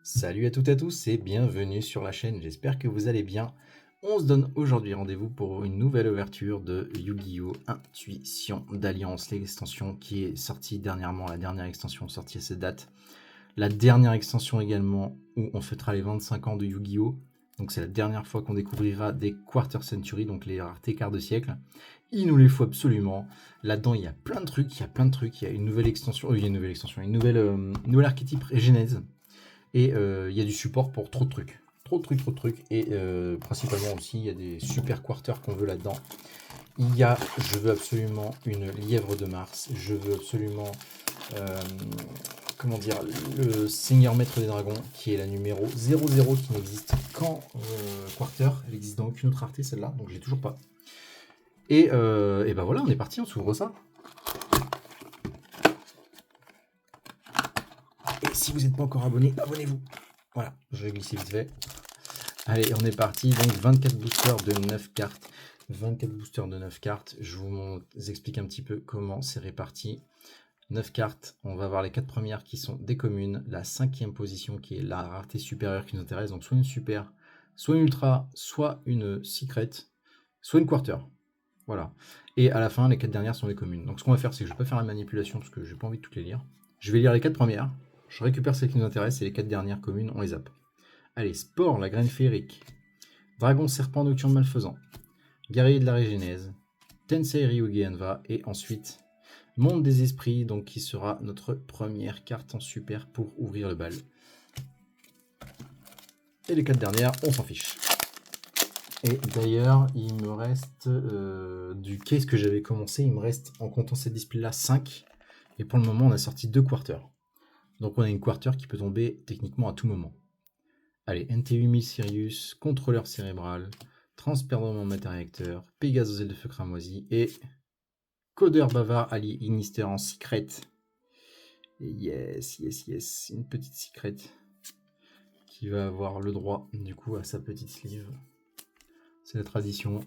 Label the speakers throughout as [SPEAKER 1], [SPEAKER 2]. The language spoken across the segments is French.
[SPEAKER 1] Salut à toutes et à tous et bienvenue sur la chaîne, j'espère que vous allez bien. On se donne aujourd'hui rendez-vous pour une nouvelle ouverture de Yu-Gi-Oh! Intuition d'Alliance, l'extension qui est sortie dernièrement, la dernière extension sortie à cette date. La dernière extension également où on fêtera les 25 ans de Yu-Gi-Oh! Donc c'est la dernière fois qu'on découvrira des Quarter Century, donc les raretés quart de siècle. Il nous les faut absolument. Là-dedans, il y a plein de trucs, il y a une nouvelle extension, il y a une nouvelle extension, une nouvelle archétype Genèse. Et il y a du support pour trop de trucs. Trop de trucs. Et principalement aussi, il y a des super quarters qu'on veut là-dedans. Je veux absolument une lièvre de Mars. Je veux absolument, euh, comment dire, le Seigneur Maître des Dragons, qui est la numéro 00, qui n'existe qu'en quarter. Elle existe dans aucune autre rareté, celle-là, donc je l'ai toujours pas. Et ben voilà, on est parti, on s'ouvre ça. Et si vous n'êtes pas encore abonné, abonnez-vous. Voilà, je vais glisser vite fait. Allez, on est parti. Donc 24 boosters de 9 cartes. 24 boosters de 9 cartes. Je vous explique un petit peu comment c'est réparti. 9 cartes. On va voir les 4 premières qui sont des communes. La 5e position qui est la rareté supérieure qui nous intéresse. Donc soit une super, soit une ultra, soit une secret, soit une quarter. Voilà. Et à la fin, les 4 dernières sont les communes. Donc ce qu'on va faire, c'est que je ne vais pas faire la manipulation parce que j'ai pas envie de toutes les lire. Je vais lire les 4 premières. Je récupère celles qui nous intéressent et les 4 dernières communes, on les zappe. Allez, Sport, la graine féerique. Dragon serpent nocturne malfaisant. Guerrier de la Régénèse. Tensei Ryugi Anva. Et ensuite, Monde des esprits, donc qui sera notre première carte en super pour ouvrir le bal. Et les 4 dernières, on s'en fiche. Et d'ailleurs, il me reste du case que j'avais commencé, il me reste en comptant cette display là 5. Et pour le moment, on a sorti 2 quarters. Donc on a une quarter qui peut tomber techniquement à tout moment. Allez, NT8000 Sirius, contrôleur cérébral, transperlement matériacteur, Pégase aux ailes de feu cramoisi et codeur bavard allié Ignister en secret. Et yes, une petite secret qui va avoir le droit du coup à sa petite sleeve. C'est la tradition.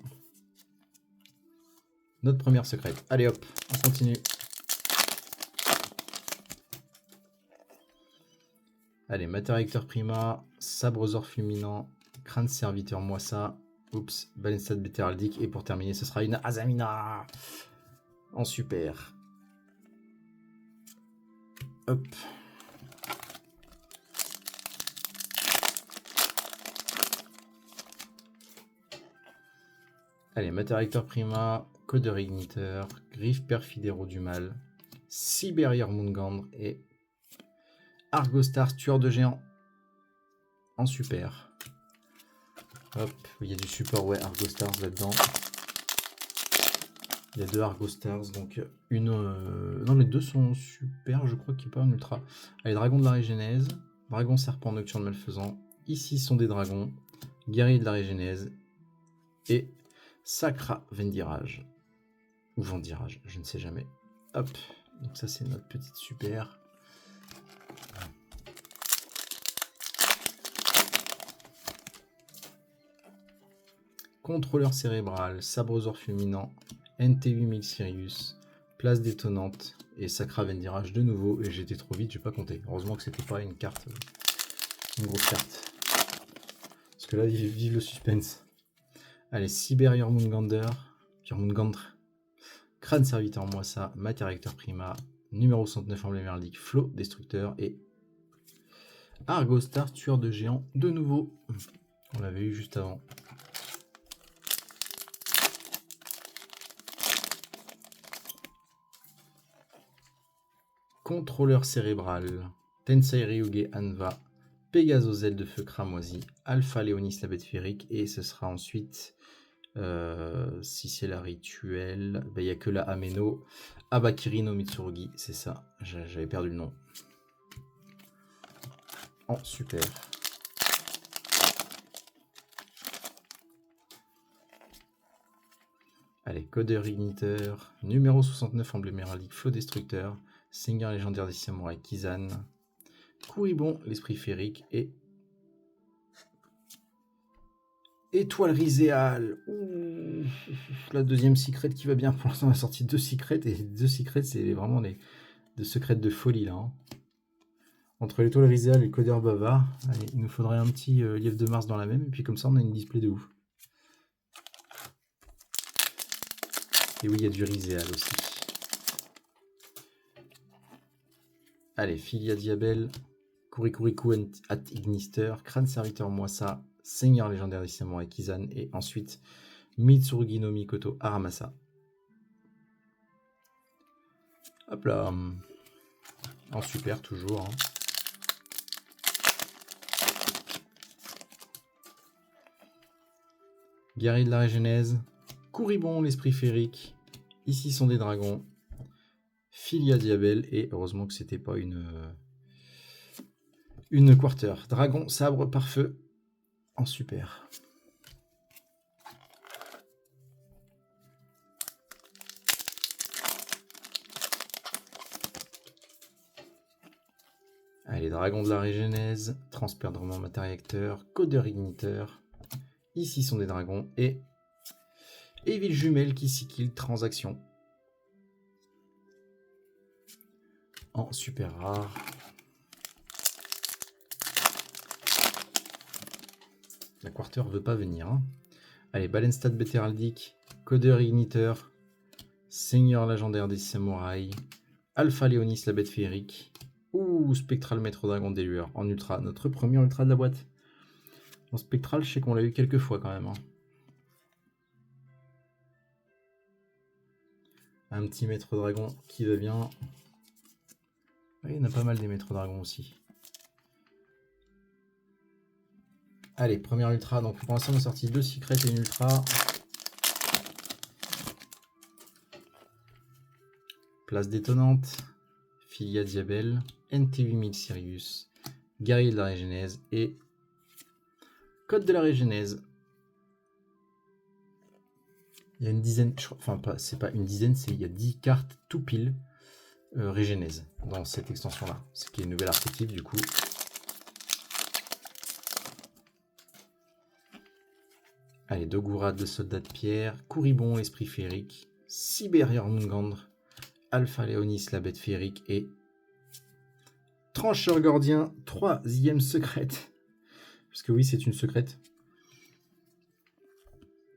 [SPEAKER 1] Notre première secrète. Allez hop, on continue. Allez, matériacteur prima, sabresaure fulminant, crâne serviteur moissa, oups, Balenstad bétéraldique, et pour terminer, ce sera une Azamina en super. Hop. Allez, matériacteur prima, codeur igniteur, griffe perfidéro du mal, Sibérieur Mungandre et Argostar tueur de géants en super. Hop, il y a du support, ouais, Argostars là-dedans. Il y a 2 Argostars, donc une... Non, les 2 sont super, je crois qu'il n'y a pas un ultra. Allez, Dragon de la Régénèse, Dragon Serpent Nocturne Malfaisant, ici sont des dragons, Guerrier de la Régénèse, et Sacra Vendirage. Ou Vendirage, je ne sais jamais. Hop, donc ça c'est notre petite super. Contrôleur cérébral, sabresaure fulminant, NT8000 Sirius, place détonnante et Sacra Vendirage de nouveau. Et j'étais trop vite, j'ai pas compté. Heureusement que c'était pas une carte, une grosse carte. Parce que là, vive le suspense. Allez, Sibérieur Mungandre, Crâne serviteur moissa, matériacteur prima, numéro 69 emblème merdique, flot destructeur et Argostar tueur de géants de nouveau. On l'avait eu juste avant. Contrôleur cérébral, Tensei Ryugi Anva, Pégase aux ailes de feu cramoisi, Alpha Léonis la bête féerique, et ce sera ensuite, si c'est la rituelle, il n'y a que la Ameno, Abakiri no Mitsurugi, c'est ça, j'avais perdu le nom. Oh, super. Allez, codeur igniteur, numéro 69 emblème héraldique, flot destructeur, Seigneur légendaire des samouraïs Kizan, Kuribon, l'esprit féerique et Étoile Riséale. La deuxième secret qui va bien. Pour l'instant, on a sorti 2 secrets et 2 secrets, c'est vraiment des secrets de folie là. Hein. Entre l'étoile Rizal et le codeur bavard, allez, il nous faudrait un petit lièvre de Mars dans la même, et puis comme ça on a une display de ouf. Et oui, il y a du Rizal aussi. Allez, Filia Diabel, Kurikuriku at Ignister, Crâne Serviteur Moissa, Seigneur légendaire des Samouraïs Kizan, et ensuite Mitsurugi no Mikoto Aramasa. Hop là, en super toujours. Hein. Guerrier de la Régénèse, Kuribon l'Esprit Féerique, ici sont des dragons, Filia Diabel, et heureusement que c'était pas une quarter. Dragon, sabre par feu, en super. Allez, Dragon de la Régénèse, Transperdrement Matériacteur, Codeur Igniteur. Ici sont des dragons et Evil Jumelle qui kill transaction. En super rare. La quarter veut pas venir. Hein. Allez, Balenstad Béthéraldique, Codeur Igniteur, Seigneur légendaire des Samouraïs, Alpha Léonis la bête féerique, ou Spectral Maître Dragon des Lueurs en ultra, notre premier ultra de la boîte. En Spectral, je sais qu'on l'a eu quelques fois quand même. Hein. Un petit Maître Dragon qui va bien. Oui, il y en a pas mal des Maîtres Dragons aussi. Allez, première ultra. Donc pour l'instant, on a sorti 2 secrets et une ultra. Place détonnante, Filia Diabel, NT8000 Sirius, Guerrier de la Régénèse et Code de la Régénèse. Il y a une dizaine, enfin c'est pas une dizaine, il y a 10 cartes tout pile Régénèse dans cette extension-là. Ce qui est une nouvelle archétype du coup. Allez, Dogura de Soldat de Pierre, Kuribon, l'Esprit Féerique, Sibérior Mungandre, Alpha Léonis, la bête féerique et Trancheur Gordien, 3e secrète. Parce que oui, c'est une secrète.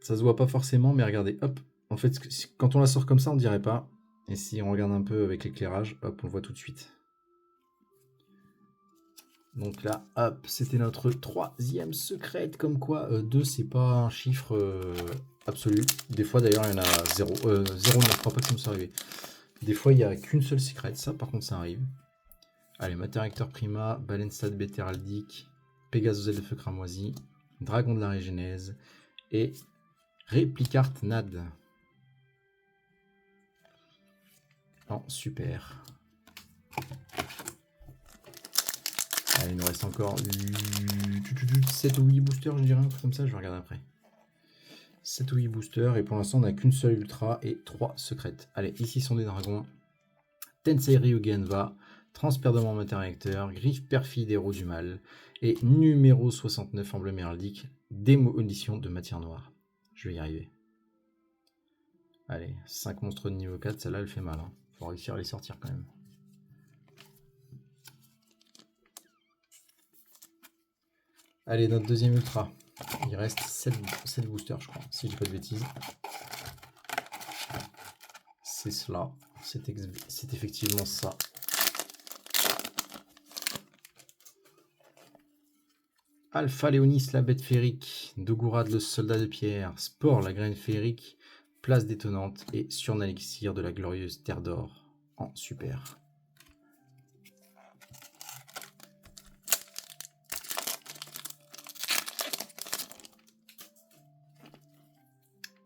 [SPEAKER 1] Ça se voit pas forcément, mais regardez, hop. En fait, quand on la sort comme ça, on dirait pas. Et si on regarde un peu avec l'éclairage, hop, on le voit tout de suite. Donc là, hop, c'était notre 3e secrète. Comme quoi, 2, c'est pas un chiffre absolu. Des fois, d'ailleurs, il y en a 0. 0, non, je crois pas que ça me soit arrivé. Des fois, il n'y a qu'une seule secrète. Ça, par contre, ça arrive. Allez, Matériacteur Prima, Balenstad Béthéraldique, Pegasus de Feu Cramoisi, Dragon de la Régénèse et Réplicarte Nad. Oh, super. Allez, il nous reste encore 7 ou 8 boosters, je dirais, un truc comme ça, je vais regarder après. 7 ou 8 boosters, et pour l'instant, on n'a qu'une seule ultra et 3 secrètes. Allez, ici sont des dragons. Tensei Ryugen va, Transperdement Matériacteur, Griffe Perfide Héros du Mal, et numéro 69, Emblème Héraldique, Démolition de Matière Noire. Je vais y arriver. Allez, 5 monstres de niveau 4, celle-là, elle fait mal. Hein. Faut réussir à les sortir quand même. Allez, notre deuxième ultra. Il reste 7 boosters, je crois, si je dis pas de bêtises. C'est cela. C'est effectivement ça. Alpha Léonis, la bête féerique, Dogurad, le soldat de pierre, Spore, la graine féerique, Place détonnante et Surnalexir de la glorieuse Terre d'Or en super.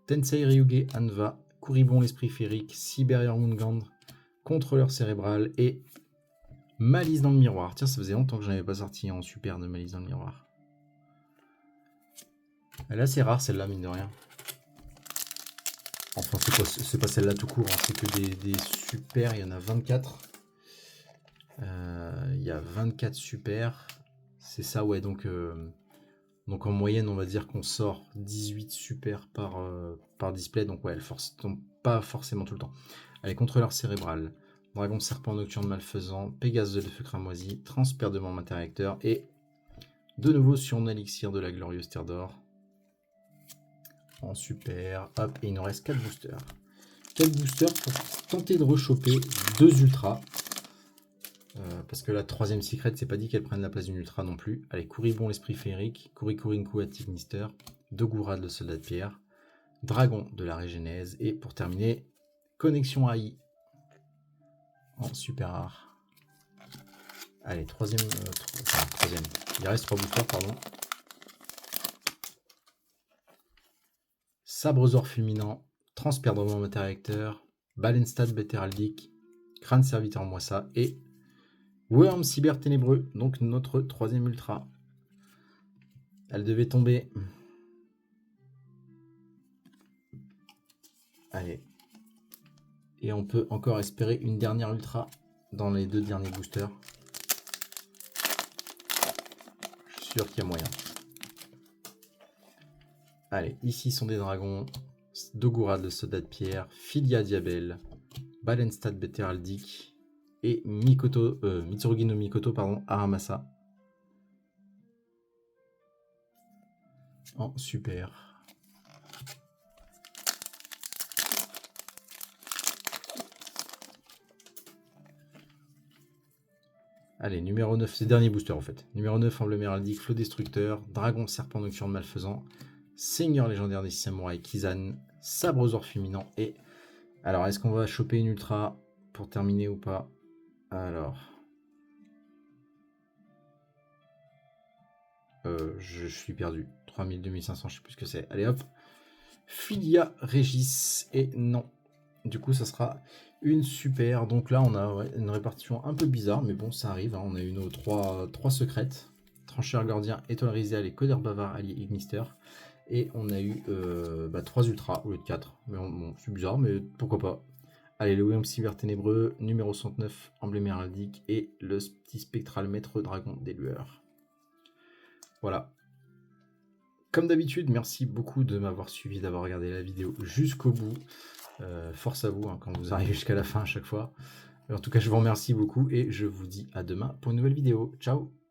[SPEAKER 1] Tensei Ryuge Anva, Kuribon l'esprit féerique, Sibérior Mungandre, Contrôleur cérébral et Malice dans le miroir. Tiens, ça faisait longtemps que je n'avais pas sorti en super de Malice dans le miroir. Elle est assez rare celle-là, mine de rien. Enfin, c'est pas celle-là tout court, hein. C'est que des super, il y en a 24. Il y a 24 super. C'est ça, ouais, donc en moyenne, on va dire qu'on sort 18 super par display. Donc ouais, elle force pas forcément tout le temps. Allez, contrôleur cérébral. Dragon serpent nocturne malfaisant, Pégase de feu cramoisi, transpercement matériacteur et de nouveau sur un élixir de la glorieuse terre d'or. En super, hop, et il nous reste 4 boosters. 4 boosters pour tenter de rechoper 2 ultras. Parce que la troisième secret, c'est pas dit qu'elle prenne la place d'une ultra non plus. Allez, Couribon l'esprit féerique, Kurikurinku à Tignister, Dogourad le soldat de pierre, Dragon de la Régénèse, et pour terminer, Connexion AI en super rare. Allez, troisième. Il reste 3 boosters, pardon. Sabrezor fulminant, Transperdement matériacteur, Balenstad bête héraldique, Crâne serviteur moissa et Worm cyber ténébreux, donc notre troisième ultra. Elle devait tomber. Allez. Et on peut encore espérer une dernière ultra dans les 2 derniers boosters. Je suis sûr qu'il y a moyen. Allez, ici sont des dragons. Dogourad le soldat de pierre, Philia Diabel, Balenstad bête héraldique et Mitsurugi no Mikoto, pardon, Aramasa. En super. Allez, numéro 9, c'est le dernier booster en fait. Numéro 9, emblème héraldique, flot destructeur, dragon serpent nocturne malfaisant, seigneur légendaire des samouraïs Kizan, sabrezor fulminant et... Alors, est-ce qu'on va choper une ultra pour terminer ou pas? Alors... je suis perdu. 3000, 2500, je sais plus ce que c'est. Allez hop. Philia Régis et non. Du coup, ça sera une super. Donc là, on a une répartition un peu bizarre, mais bon, ça arrive. Hein. On a eu nos 3 secrètes. Trancheur Gordien, Étoile Rizal et Coder Bavard allié Ignister. Et on a eu 3 ultras au lieu de 4. Mais bon, c'est bizarre, mais pourquoi pas. Allez, le Worm cyber ténébreux, numéro 69, emblème héraldique et le petit spectral maître dragon des lueurs. Voilà. Comme d'habitude, merci beaucoup de m'avoir suivi, d'avoir regardé la vidéo jusqu'au bout. Force à vous hein, quand vous arrivez jusqu'à la fin à chaque fois. En tout cas, je vous remercie beaucoup et je vous dis à demain pour une nouvelle vidéo. Ciao!